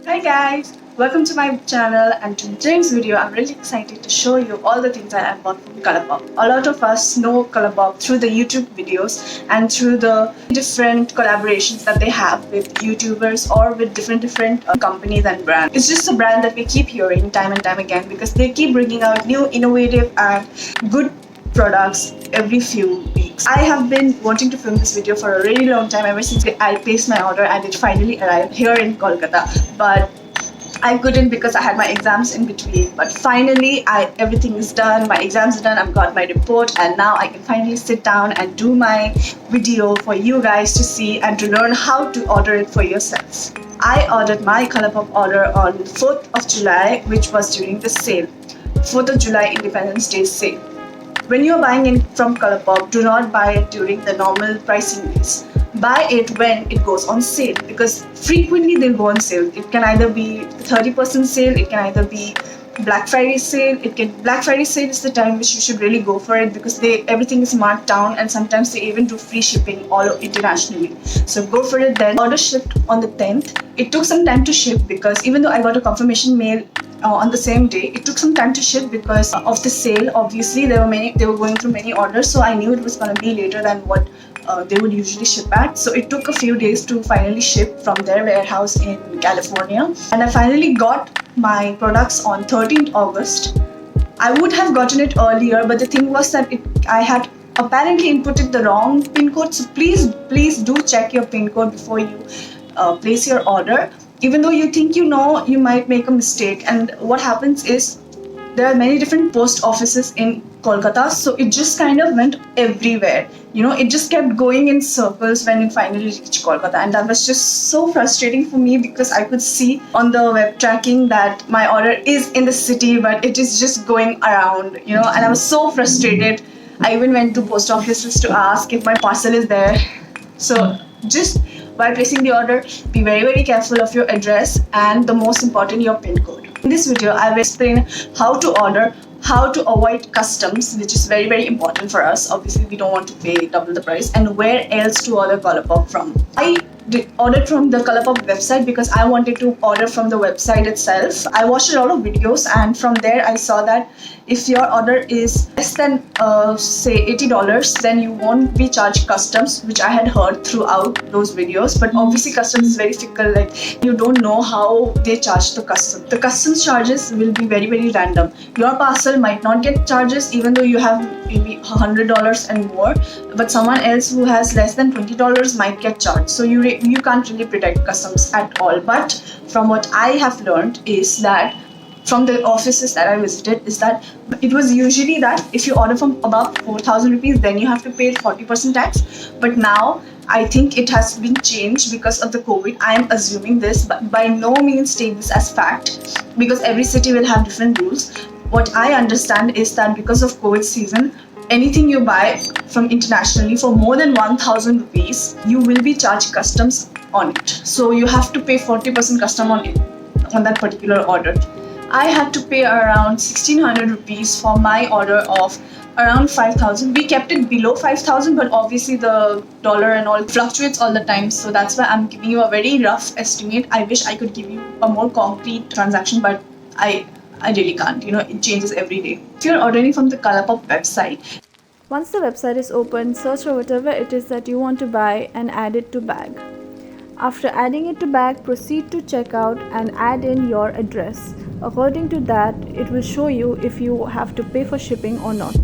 Hi guys, welcome to my channel, and in today's video I'm really excited to show you all the things that I bought from Colourpop. A lot of us know Colourpop through the YouTube videos and through the different collaborations that they have with YouTubers or with different companies and brands. It's just a brand that we keep hearing time and time again because they keep bringing out new innovative and good products every few weeks. I have been wanting to film this video for a really long time, ever since I placed my order and it finally arrived here in Kolkata. But I couldn't because I had my exams in between. But finally, everything is done. My exams are done. I've got my report, and now I can finally sit down and do my video for you guys to see and to learn how to order it for yourselves. I ordered my Colourpop order on 4th of July, which was during the sale. 4th of July Independence Day sale. When you are buying it from Colourpop, do not buy it during the normal pricing days. Buy it when it goes on sale, because frequently they'll go on sale. It can either be 30% sale, it can either be Black Friday sale. Black Friday sale is the time which you should really go for it, because everything is marked down, and sometimes they even do free shipping all internationally. So go for it then. Order shipped on the 10th. It took some time to ship because even though I got a confirmation mail on the same day, it took some time to ship because of the sale. Obviously, they were going through many orders, so I knew it was going to be later than what they would usually ship at. So it took a few days to finally ship from their warehouse in California, and I finally got my products on 13th August. I would have gotten it earlier, but the thing was that I had apparently inputted the wrong pin code. So please do check your pin code before you place your order. Even though you think you know, you might make a mistake. And what happens is there are many different post offices in Kolkata, so it just kind of went everywhere. It just kept going in circles when it finally reached Kolkata, and that was just so frustrating for me because I could see on the web tracking that my order is in the city, but it is just going around, and I was so frustrated. I even went to post offices to ask if my parcel is there. So just while placing the order, be very careful of your address and the most important, your pin code. In this video, I will explain how to order, how to avoid customs, which is very important for us. Obviously, we don't want to pay double the price, and where else to order Colourpop from. I ordered from the Colourpop website because I wanted to order from the website itself. I watched a lot of videos, and from there I saw that if your order is less than say $80, then you won't be charged customs, which I had heard throughout those videos. But obviously customs is very fickle, like you don't know how they charge the customs. The customs charges will be very random. Your parcel might not get charges even though you have maybe $100 and more, but someone else who has less than $20 might get charged. So you can't really predict customs at all. But from what I have learned is that from the offices that I visited, is that it was usually that if you order from above 4,000 rupees, then you have to pay 40% tax. But now I think it has been changed because of the COVID. I am assuming this, but by no means take this as fact, because every city will have different rules. What I understand is that because of COVID season, anything you buy from internationally for more than 1,000 rupees, you will be charged customs on it. So you have to pay 40% custom on it, on that particular order. I had to pay around 1,600 rupees for my order of around 5,000. We kept it below 5,000, but obviously the dollar and all fluctuates all the time. So that's why I'm giving you a very rough estimate. I wish I could give you a more concrete transaction, but I really can't. It changes every day. If you're ordering from the Colourpop website, once the website is open, search for whatever it is that you want to buy and add it to bag. After adding it to bag, proceed to checkout and add in your address. According to that, it will show you if you have to pay for shipping or not.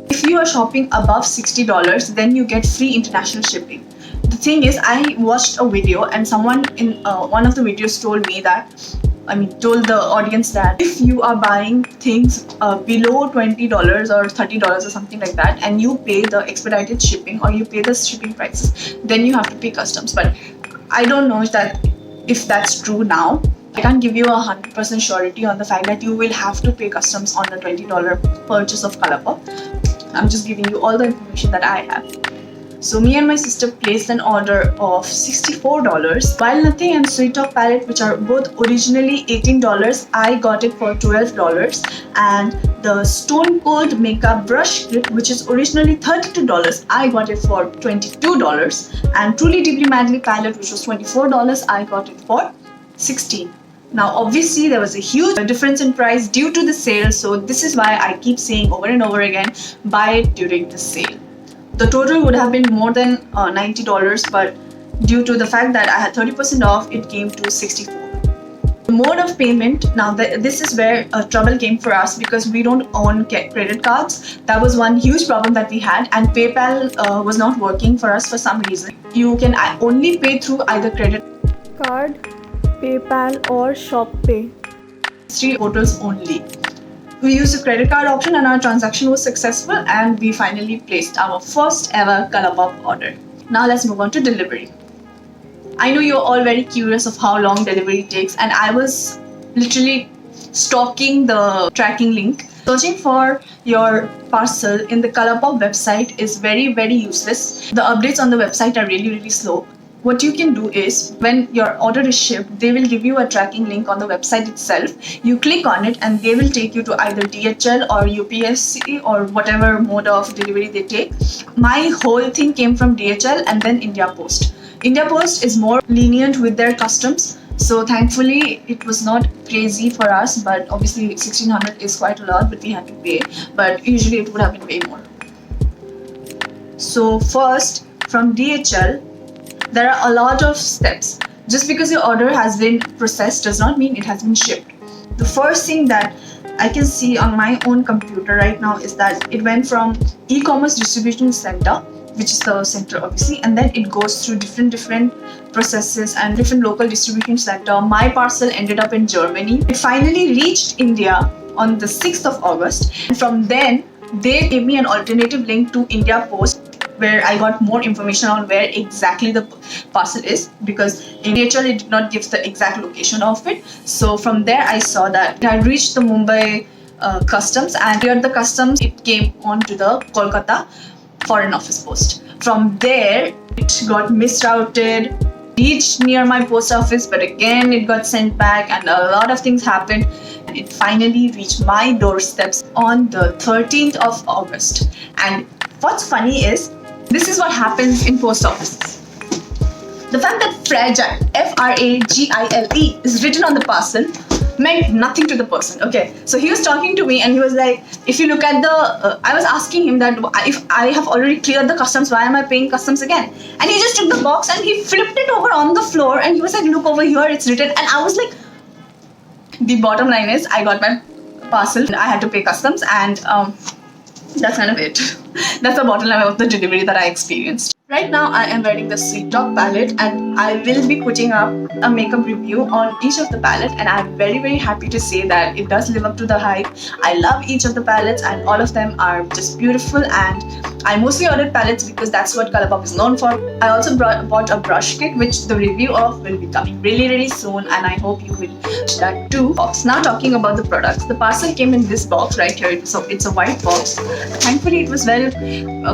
If you are shopping above $60, then you get free international shipping. The thing is, I watched a video and someone in one of the videos told the audience that if you are buying things below $20 or $30 or something like that, and you pay the expedited shipping or you pay the shipping prices, then you have to pay customs. But I don't know if that's true now. I can't give you 100% surety on the fact that you will have to pay customs on a $20 purchase of Colourpop. I'm just giving you all the information that I have. So me and my sister placed an order of $64. While Nothing and Sweet Talk palette, which are both originally $18, I got it for $12. And the Stone Cold Makeup Brush Kit, which is originally $32, I got it for $22. And Truly Deeply Madly palette, which was $24, I got it for $16. Now obviously there was a huge difference in price due to the sale, so this is why I keep saying over and over again, buy it during the sale. The total would have been more than $90, but due to the fact that I had 30% off, it came to $64. The mode of payment, now this is where trouble came for us because we don't own credit cards. That was one huge problem that we had, and PayPal was not working for us for some reason. You can only pay through either credit card, PayPal or ShopPay. 3 portals only. We used the credit card option and our transaction was successful, and we finally placed our first ever Colourpop order. Now let's move on to delivery. I know you're all very curious of how long delivery takes, and I was literally stalking the tracking link. Searching for your parcel in the Colourpop website is very, very useless. The updates on the website are really, really slow. What you can do is, when your order is shipped, they will give you a tracking link on the website itself. You click on it and they will take you to either DHL or UPSC or whatever mode of delivery they take. My whole thing came from DHL and then India Post. India Post is more lenient with their customs, so thankfully it was not crazy for us, but obviously 1600 is quite a lot, but we had to pay, but usually it would have been way more. So first, from DHL, there are a lot of steps. Just because your order has been processed does not mean it has been shipped. The first thing that I can see on my own computer right now is that it went from e-commerce distribution center, which is the center obviously, and then it goes through different processes and different local distribution center. My parcel ended up in Germany. It finally reached India on the 6th of August. And from then, they gave me an alternative link to India Post, where I got more information on where exactly the parcel is, because in DHL it did not give the exact location of it. So from there I saw that it had reached the Mumbai customs, and here at the customs it came on to the Kolkata Foreign Office Post. From there it got misrouted, reached near my post office, but again it got sent back, and a lot of things happened. It finally reached my doorsteps on the 13th of August. And what's funny is, this is what happens in post offices. The fact that fragile, Fragile, is written on the parcel meant nothing to the person. Okay, so he was talking to me and he was like, if you look at the, I was asking him that if I have already cleared the customs, why am I paying customs again? And he just took the box and he flipped it over on the floor and he was like, look over here, it's written. And I was like, the bottom line is, I got my parcel, I had to pay customs, and that's kind of it. That's the bottom line of the delivery that I experienced. Right now I am wearing the Sweet Talk palette, and I will be putting up a makeup review on each of the palettes, and I'm very, very happy to say that it does live up to the hype. I love each of the palettes and all of them are just beautiful, and I mostly ordered palettes because that's what Colourpop is known for. I also bought a brush kit, which the review of will be coming really, really soon, and I hope you will watch that too. Now talking about the products, the parcel came in this box right here, so it's a white box. Thankfully it was well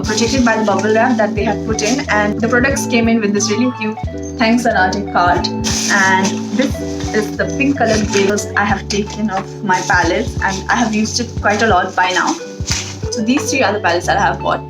protected by the bubble wrap that they had put in, and the products came in with this really cute thanks Anate card, and this is the pink colored veils I have taken off my palettes, and I have used it quite a lot by now. So these 3 are the palettes that I have bought.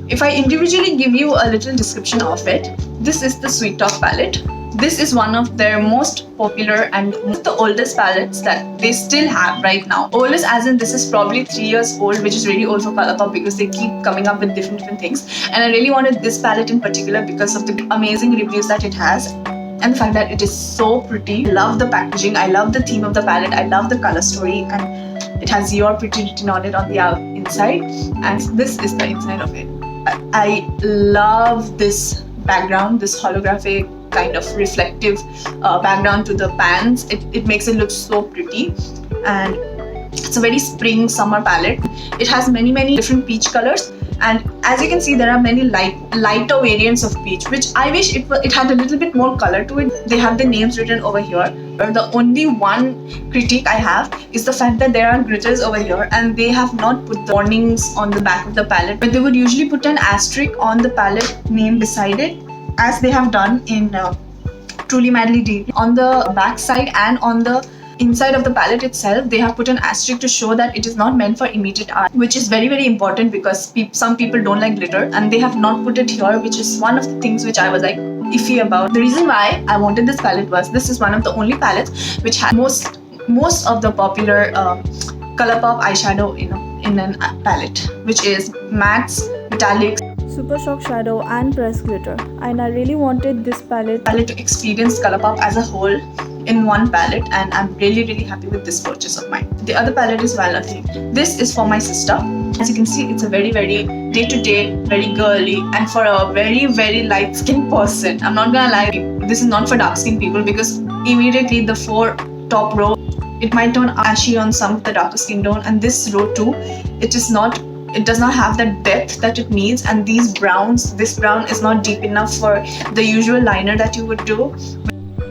If I individually give you a little description of it, this is the Sweet Talk palette. This is one of their most popular and one of the oldest palettes that they still have right now. Oldest as in this is probably 3 years old, which is really old for Colourpop because they keep coming up with different things. And I really wanted this palette in particular because of the amazing reviews that it has and the fact that it is so pretty. I love the packaging, I love the theme of the palette, I love the color story, and it has Your Pretty written on it on the inside, and this is the inside of it. I love this background, this holographic kind of reflective background to the pans. It makes it look so pretty, and it's a very spring summer palette. It has many different peach colors, and as you can see there are many lighter variants of peach, which I wish it had a little bit more color to it. They have the names written over here. The only one critique I have is the fact that there are glitters over here and they have not put the warnings on the back of the palette, but they would usually put an asterisk on the palette name beside it, as they have done in Truly Madly Deeply. On the back side and on the inside of the palette itself, they have put an asterisk to show that it is not meant for immediate art, which is very important because some people don't like glitter, and they have not put it here, which is one of the things which I was like, iffy about. The reason why I wanted this palette was this is one of the only palettes which has most of the popular Colourpop eyeshadow in an palette, which is mattes, metallics, Super Shock Shadow and Pressed Glitter, and I really wanted this palette to experience Colourpop as a whole in one palette, and I'm really happy with this purchase of mine. The other palette is Vanilla Thing. This is for my sister. As you can see, it's a very day-to-day, very girly, and for a very light-skinned person. I'm not gonna lie, this is not for dark-skinned people, because immediately the four top row, it might turn ashy on some of the darker skin tone, and this row too, it does not have that depth that it needs, and this brown is not deep enough for the usual liner that you would do.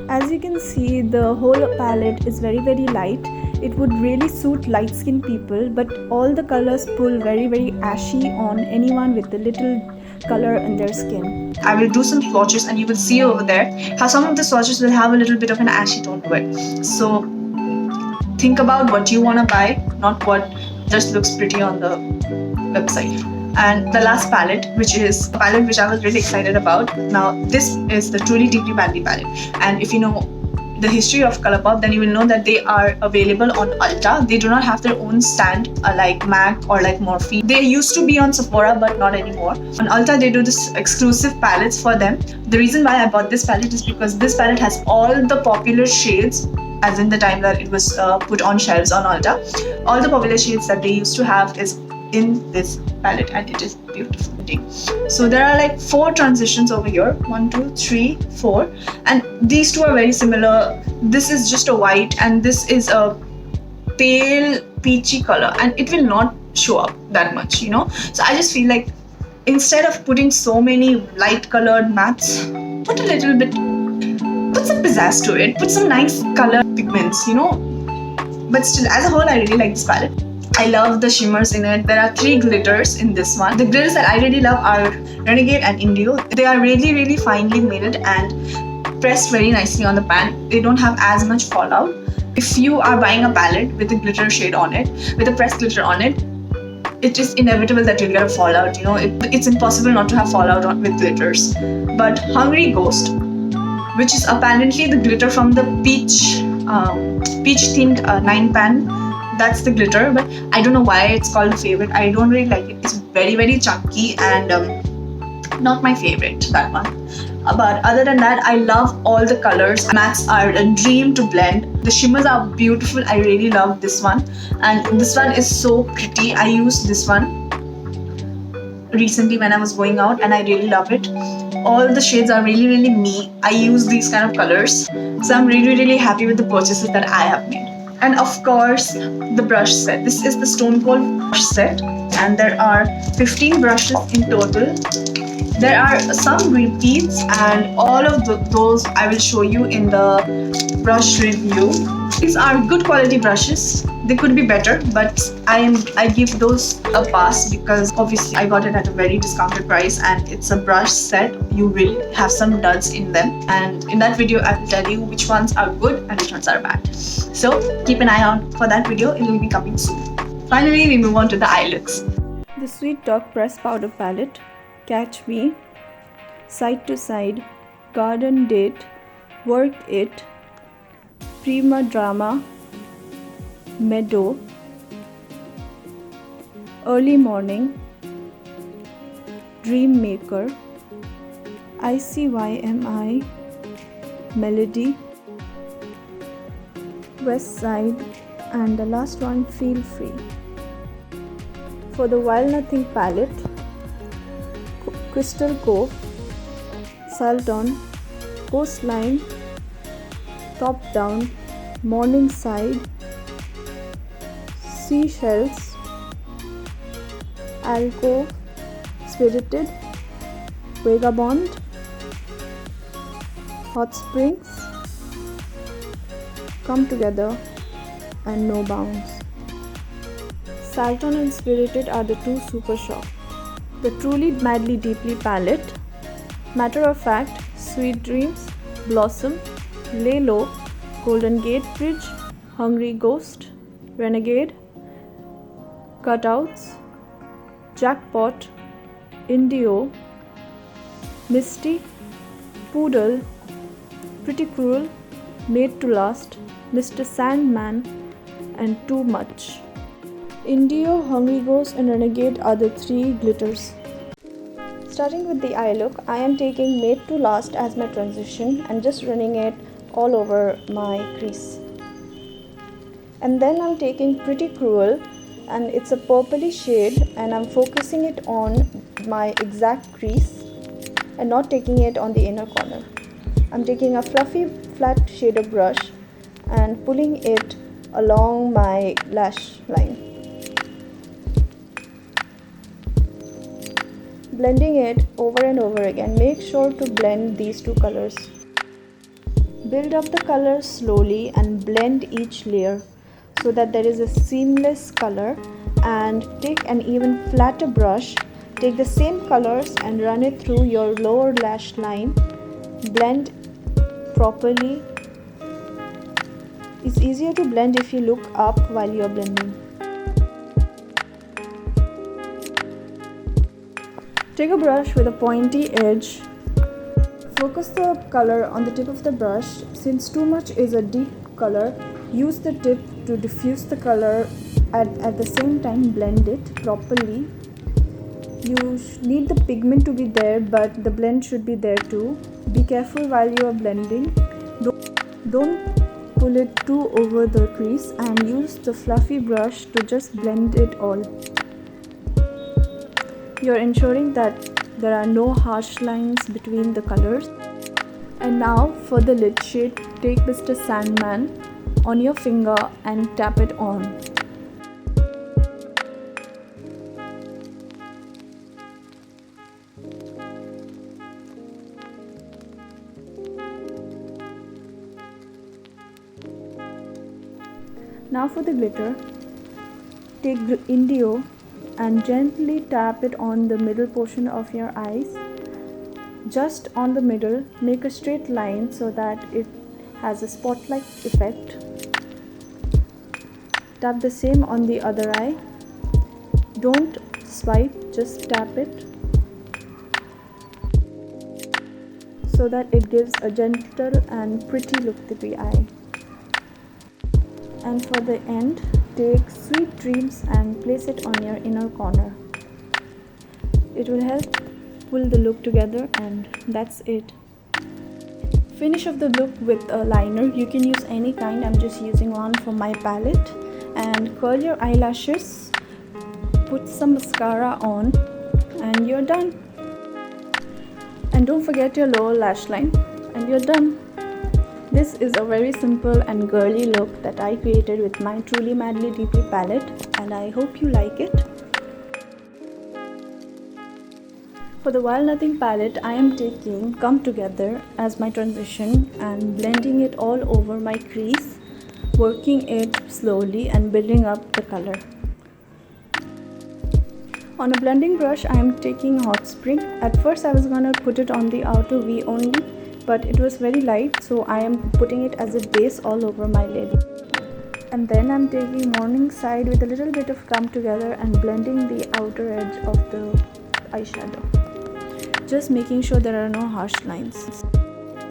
As you can see, the whole palette is very light. It would really suit light skinned people, but all the colors pull very ashy on anyone with a little color in their skin. I will do some swatches and you will see over there how some of the swatches will have a little bit of an ashy tone to it. So think about what you want to buy, not what just looks pretty on the website. And the last palette, which is a palette which I was really excited about. Now this is the Truly Deeply Manly palette, and if you know the history of Colourpop, then you will know that they are available on Ulta. They do not have their own stand like MAC or like Morphe. They used to be on Sephora, but not anymore. On Ulta, they do this exclusive palettes for them. The reason why I bought this palette is because this palette has all the popular shades, as in the time that it was put on shelves on Ulta. All the popular shades that they used to have is in this palette, and it is beautiful. So there are like 4 transitions over here, 1, 2, 3, 4, and these two are very similar. This is just a white and this is a pale peachy color, and it will not show up that much, you know. So I just feel like instead of putting so many light colored mattes, put some pizzazz to it, put some nice color pigments, you know. But still, as a whole, I really like this palette. I love the shimmers in it. There are 3 glitters in this one. The glitters that I really love are Renegade and Indigo. They are really finely milled and pressed very nicely on the pan. They don't have as much fallout. If you are buying a palette with a glitter shade on it, with a pressed glitter on it, it is inevitable that you'll get a fallout. You know, it's impossible not to have fallout with glitters. But Hungry Ghost, which is apparently the glitter from the peach themed 9 pan, that's the glitter, but I don't know why it's called a favorite. I don't really like it. It's very chunky and not my favorite, that one. But other than that, I love all the colors. Mattes are a dream to blend. The shimmers are beautiful. I really love this one, and this one is so pretty. I used this one recently when I was going out, and I really love it. All the shades are really me. I use these kind of colors, so I'm really happy with the purchases that I have made. And of course, the brush set. This is the Stone Cold brush set, and there are 15 brushes in total. There are some repeats, and all of those I will show you in the brush review. These are good quality brushes. They could be better, but I give those a pass because obviously I got it at a very discounted price, and it's a brush set. You will have some duds in them, and in that video I will tell you which ones are good and which ones are bad. So keep an eye out for that video. It will be coming soon. Finally, we move on to the eye looks. The Sweet Talk Pressed Powder Palette, Catch Me, Side to Side, Garden Date, Work It, Prima Drama, Meadow, Early Morning, Dream Maker, ICYMI, Melody, West Side, and the last one, Feel Free. For the While Nothing palette, Crystal Cove, Salton, Coastline, Top Down, Morningside, Seashells, Alcove, Spirited, Vagabond, Hot Springs, Come Together, and No Bounds. Salton and Spirited are the 2 Super Shock. The Truly Madly Deeply palette, Matter of Fact, Sweet Dreams, Blossom, Lay Low, Golden Gate Bridge, Hungry Ghost, Renegade, Cutouts, Jackpot, Indio, Misty, Poodle, Pretty Cruel, Made to Last, Mr. Sandman, and Too Much. Indio, Hungry Ghost, and Renegade are the 3 glitters. Starting with the eye look, I am taking Made to Last as my transition and just running it all over my crease. And then I'm taking Pretty Cruel, and it's a purpley shade, and I'm focusing it on my exact crease and not taking it on the inner corner. I'm taking a fluffy flat shader brush and pulling it along my lash line, blending it over and over again. Make sure to blend these 2 colors. Build up the colors slowly and blend each layer so that there is a seamless color, and take an even flatter brush, take the same colors and run it through your lower lash line. Blend properly. It's easier to blend if you look up while you're blending. Take a brush with a pointy edge. Focus the color on the tip of the brush. Since Too Much is a deep color, use the tip to diffuse the color at the same time blend it properly. You need the pigment to be there, but the blend should be there too. Be careful while you are blending. Don't pull it too over the crease, and use the fluffy brush to just blend it all. You're ensuring that there are no harsh lines between the colors. And now for the lid shade, take Mr. Sandman on your finger and tap it on. Now for the glitter, take Indio and gently tap it on the middle portion of your eyes. Just on the middle, make a straight line so that it has a spotlight effect. Tap the same on the other eye. Don't swipe, just tap it so that it gives a gentle and pretty look to the eye. And for the end, take Sweet Dreams and place it on your inner corner. It will help pull the look together, and that's it. Finish off the look with a liner. You can use any kind, I'm just using one from my palette. And curl your eyelashes, put some mascara on, and you're done. And don't forget your lower lash line, and you're done. This is a very simple and girly look that I created with my Truly Madly Deeply palette, and I hope you like it. For the While Nothing palette, I am taking Come Together as my transition and blending it all over my crease, working it slowly and building up the color. On a blending brush, I am taking Hot Spring. At first I was gonna put it on the outer V only, but it was very light, so I am putting it as a base all over my lid. And then I'm taking Morningside with a little bit of Come Together and blending the outer edge of the eyeshadow, just making sure there are no harsh lines.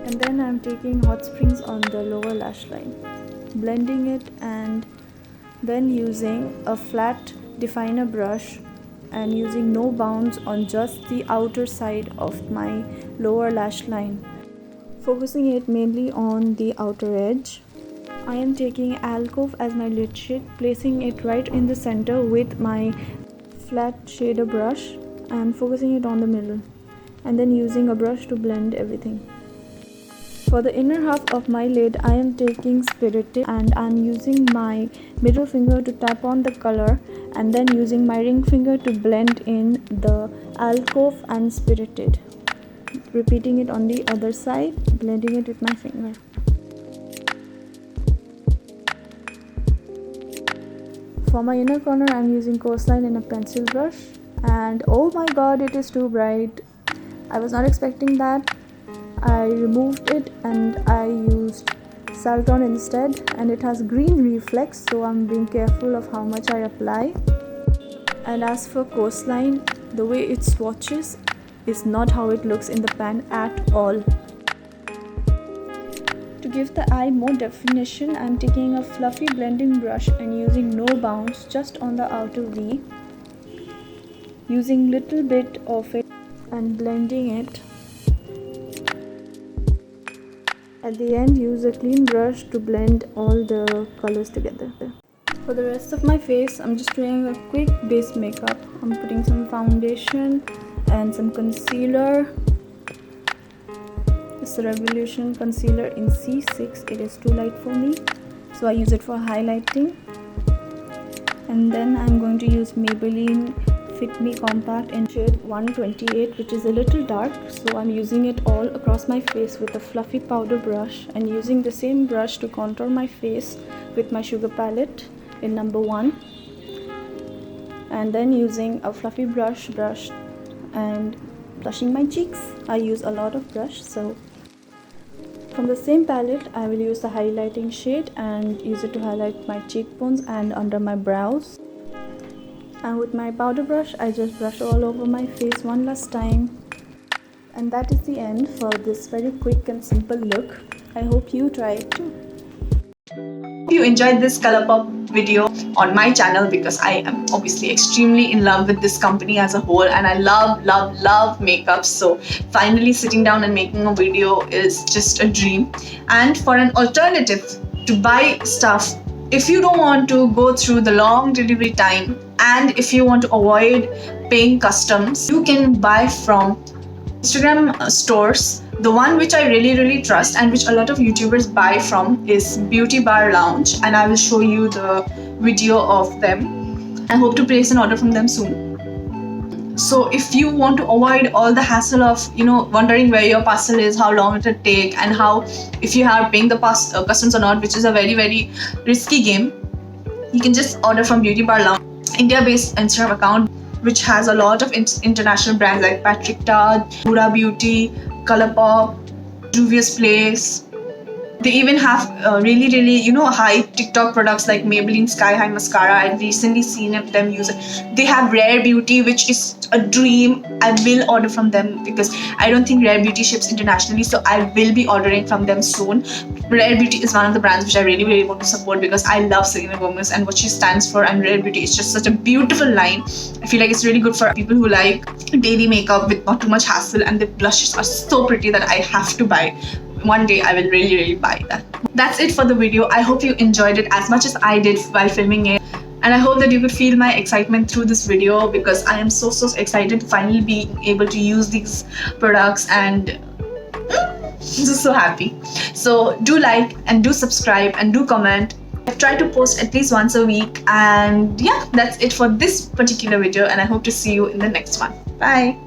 And then I'm taking Hot Springs on the lower lash line, blending it, and then using a flat definer brush and using no bounds on just the outer side of my lower lash line, focusing it mainly on the outer edge. I am taking Alcove as my lid shade, placing it right in the center with my flat shader brush and focusing it on the middle, and then using a brush to blend everything. For the inner half of my lid, I am taking Spirited and I'm using my middle finger to tap on the color, and then using my ring finger to blend in the Alcove and Spirited. Repeating it on the other side, blending it with my finger. For my inner corner, I'm using Coastline in a pencil brush, and oh my god, it is too bright. I was not expecting that. I removed it and I used Salton instead, and it has green reflex, so I'm being careful of how much I apply. And as for Coastline, the way it swatches is not how it looks in the pan at all. give the eye more definition, I'm taking a fluffy blending brush and using no bounce just on the outer V, using little bit of it and blending it. At the end, use a clean brush to blend all the colors together. For the rest of my face, I'm just doing a quick base makeup. I'm putting some foundation and some concealer. It's the Revolution concealer in C6. It is too light for me, so I use it for highlighting. And then I'm going to use Maybelline Fit Me Compact in shade 128, which is a little dark, so I'm using it all across my face with a fluffy powder brush, and using the same brush to contour my face with my Sugar palette in number 1, and then using a fluffy brush and blushing my cheeks. I use a lot of brush, so from the same palette I will use the highlighting shade and use it to highlight my cheekbones and under my brows. And with my powder brush, I just brush all over my face one last time. And that is the end for this very quick and simple look. I hope you try it too. If you enjoyed this Colourpop video on my channel, because I am obviously extremely in love with this company as a whole, and I love makeup, so finally sitting down and making a video is just a dream. And for an alternative to buy stuff, if you don't want to go through the long delivery time, and if you want to avoid paying customs, you can buy from Instagram stores. The one which I really trust and which a lot of YouTubers buy from is Beauty Bar Lounge, and I will show you the video of them. I hope to place an order from them soon. So if you want to avoid all the hassle of wondering where your parcel is, how long it will take, and how if you are paying the customs or not, which is a very risky game, you can just order from Beauty Bar Lounge, India-based Instagram account which has a lot of international brands like Patrick Ta, Huda Beauty, Colourpop, Juvia's Place. They even have really high TikTok products like Maybelline Sky High Mascara. I've recently seen them use it. They have Rare Beauty, which is a dream. I will order from them because I don't think Rare Beauty ships internationally, so I will be ordering from them soon. Rare Beauty is one of the brands which I really want to support because I love Selena Gomez and what she stands for, and Rare Beauty is just such a beautiful line. I feel like it's really good for people who like daily makeup with not too much hassle, and the blushes are so pretty that I have to buy. One day I will really buy that. That's it for the video. I hope you enjoyed it as much as I did while filming it, and I hope that you could feel my excitement through this video because I am so excited to finally be able to use these products, and I'm just so happy. So do like and do subscribe and do comment. I try to post at least once a week, and yeah, that's it for this particular video, and I hope to see you in the next one. Bye.